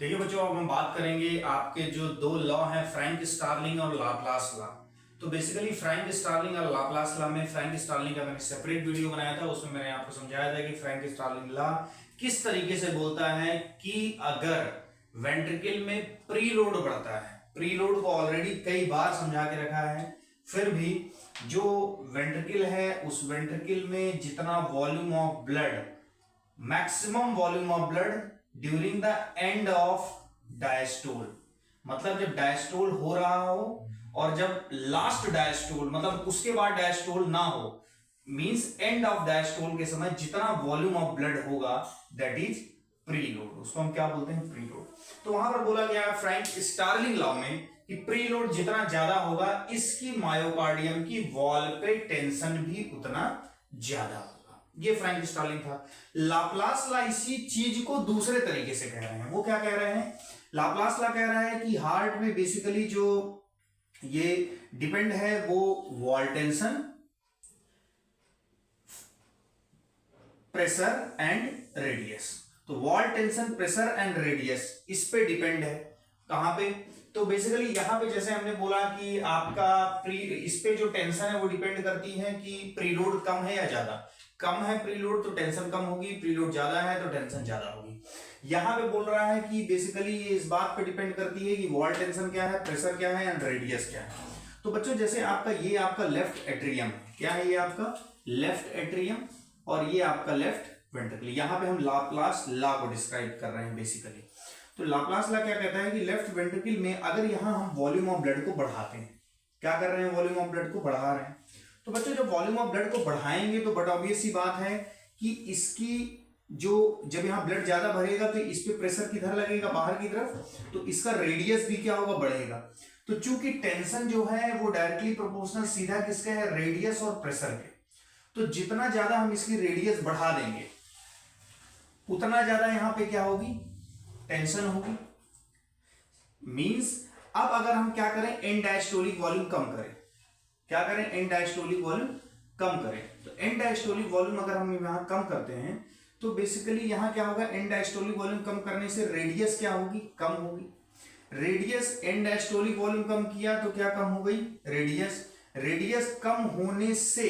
देखिए बच्चों, अब हम बात करेंगे आपके जो दो लॉ हैं, फ्रैंक स्टार्लिंग और लाप्लास लॉ। तो बेसिकली फ्रैंक स्टार्लिंग और लाप्लास लॉ में फ्रैंक स्टार्लिंग का मैंने सेपरेट वीडियो बनाया था, उसमें मैंने आपको समझाया था कि फ्रैंक स्टार्लिंग लॉ किस तरीके से बोलता है कि अगर वेंट्रिकल में प्रीलोड बढ़ता है, प्रीलोड को ऑलरेडी कई बार समझा के रखा है, फिर भी जो वेंट्रिकल है उस वेंट्रिकल में जितना volume of blood, maximum volume of blood during the end of diastole, मतलब जब डायस्टोल हो रहा हो और जब लास्ट डायस्टोल मतलब उसके बाद डायस्टोल ना हो, मींस एंड ऑफ डायस्टोल के समय जितना वॉल्यूम ऑफ ब्लड होगा दैट इज प्रीलोड, उसको हम क्या बोलते हैं? प्रीलोड। तो वहां पर बोला गया फ्रैंक स्टार्लिंग लॉ में कि प्रीलोड जितना ज्यादा होगा इसकी मायोकार्डियम की वॉल पे टेंशन भी उतना ज्यादा होगा। ये फ्रैंक स्टार्लिंग था। लाप्लास लॉ इसी चीज को दूसरे तरीके से कह रहे हैं। वो क्या कह रहे हैं? लाप्लास लॉ कह रहा है कि हार्ट में बेसिकली जो ये डिपेंड है वो wall tension, pressure and radius. तो wall tension, pressure and radius इस पे डिपेंड है। कहां पे? तो बेसिकली यहां पे जैसे हमने बोला कि आपका इस पे जो टेंशन है वो डिपेंड करती है कि प्रीलोड कम है या ज्यादा। कम है प्रीलोड तो टेंशन कम होगी, प्रीलोड ज्यादा है तो टेंशन ज्यादा होगी। यहां पे बोल रहा है कि बेसिकली ये इस बात पे डिपेंड करती है कि वॉल टेंशन क्या है, प्रेशर क्या है एंड रेडियस क्या है। तो बच्चों जैसे आपका ये आपका लेफ्ट एट्रियम है, क्या है ये आपका लेफ्ट एट्रियम और ये आपका लेफ्ट वेंट्रिकल। यहां पे हम लाप्लास लॉ को डिस्क्राइब कर रहे हैं बेसिकली। तो लाप्लास लॉ क्या कहता है कि लेफ्ट वेंट्रिकल में अगर यहां हम वॉल्यूम ऑफ ब्लड को बढ़ाते हैं, क्या कर रहे हैं? वॉल्यूम ऑफ ब्लड को बढ़ा रहे हैं। तो बच्चों जब वॉल्यूम ऑफ ब्लड को बढ़ाएंगे तो बट ऑब्वियस सी बात है कि इसकी जो जब यहां ब्लड ज्यादा भरेगा तो इस पे प्रेशर किधर लगेगा? बाहर की तरफ। तो इसका रेडियस भी क्या होगा? बढ़ेगा। तो चूंकि टेंशन जो है वो डायरेक्टली प्रोपोर्शनल सीधा किसके है? रेडियस और प्रेशर के। तो जितना ज्यादा हम इसकी रेडियस बढ़ा देंगे उतना ज्यादा यहां पे क्या होगी? टेंशन होगी। मींस अब अगर हम क्या करें? एंड डायस्टोलिक वॉल्यूम कम करें। क्या करें? एंड डायस्टोलिक वॉल्यूम कम करें। तो एंड डायस्टोलिक वॉल्यूम अगर हम यहां कम करते हैं तो बेसिकली यहां क्या होगा? एंड डायस्टोलिक वॉल्यूम कम करने से रेडियस क्या होगी? कम होगी। रेडियस, एंड डायस्टोलिक वॉल्यूम कम किया तो क्या कम हो गई? रेडियस। रेडियस कम होने से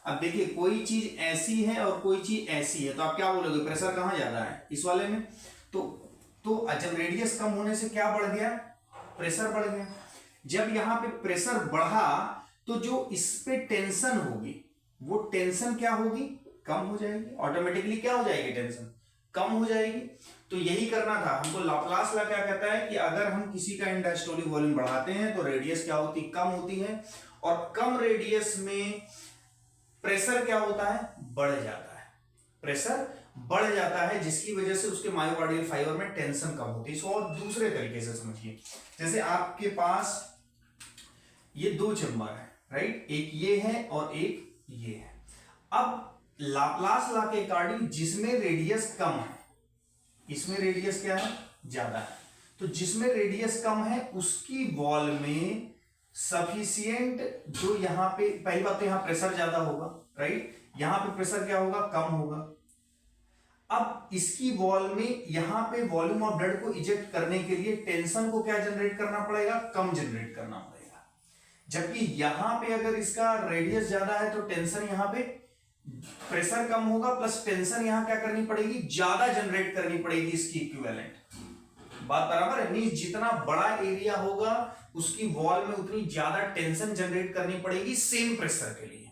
अब देखिए कोई चीज ऐसी है और कोई चीज ऐसी है, तो आप क्या बोलोगे? प्रेशर कहां ज्यादा है? इस वाले में। तो जब रेडियस कम होने से क्या बढ़ गया? प्रेशर बढ़ गया। जब यहां पे प्रेशर बढ़ा तो जो इस पे टेंशन होगी वो टेंशन क्या होगी? कम हो जाएगी। ऑटोमेटिकली क्या हो जाएगी? टेंशन कम हो जाएगी। तो यही करना था हमको। लाप्लास लॉ क्या कहता है कि अगर हम किसी का एंड डायस्टोलिक वॉल्यूम बढ़ाते हैं तो रेडियस क्या होती? कम होती है। और कम रेडियस में प्रेशर क्या होता है? बढ़ जाता है। प्रेशर बढ़ जाता है जिसकी वजह से उसके मायोकार्डियल फाइबर में टेंशन कम होती है। इसको और दूसरे तरीके से समझिए। जैसे आपके पास ये दो चेंबर है, राइट? एक ये है और एक ये है। अब लाप्लास लॉ के अकॉर्डिंग जिसमें रेडियस कम है, इसमें रेडियस क्या है? ज्यादा है। तो जिसमें रेडियस कम है उसकी वॉल में सफिशिएंट जो यहां पे, पहली बात तो यहां प्रेशर ज्यादा होगा, राइट? यहां पे प्रेशर क्या होगा? कम होगा। अब इसकी वॉल में यहां पे वॉल्यूम ऑफ ब्लड को इजेक्ट करने के लिए टेंशन को क्या जनरेट करना पड़ेगा? कम जनरेट करना पड़ेगा। जबकि यहां पे अगर इसका रेडियस ज्यादा है तो टेंशन यहां पे, प्रेशर कम होगा प्लस टेंशन यहां क्या करनी पड़ेगी? ज्यादा जनरेट करनी पड़ेगी इसकी इक्विवेलेंट। बात बराबर है? मींस जितना बड़ा एरिया होगा उसकी वॉल में उतनी ज्यादा टेंशन जनरेट करनी पड़ेगी सेम प्रेशर के लिए।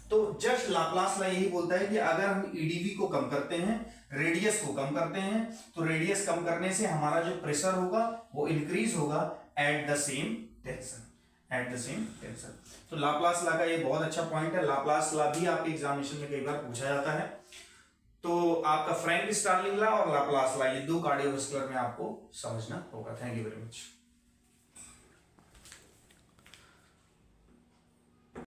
तो जस्ट लाप्लास लॉ यही बोलता है कि अगर हम ईडीवी को कम करते हैं, रेडियस को कम करते हैं, तो रेडियस कम करने से हमारा जो प्रेशर होगा वो इंक्रीज होगा at the same tension, at the same tension. तो लाप्लास लॉ का ये बहुत अच्छा पॉइंट है। लाप्लास लॉ भी आपके एग्जामिनेशन में कई बार पूछा जाता है। तो आपका फ्रैंक स्टार्लिंग लॉ और लाप्लास लॉ ये दो कार्डियोवास्कुलर में आपको समझना होगा। Thank you very much.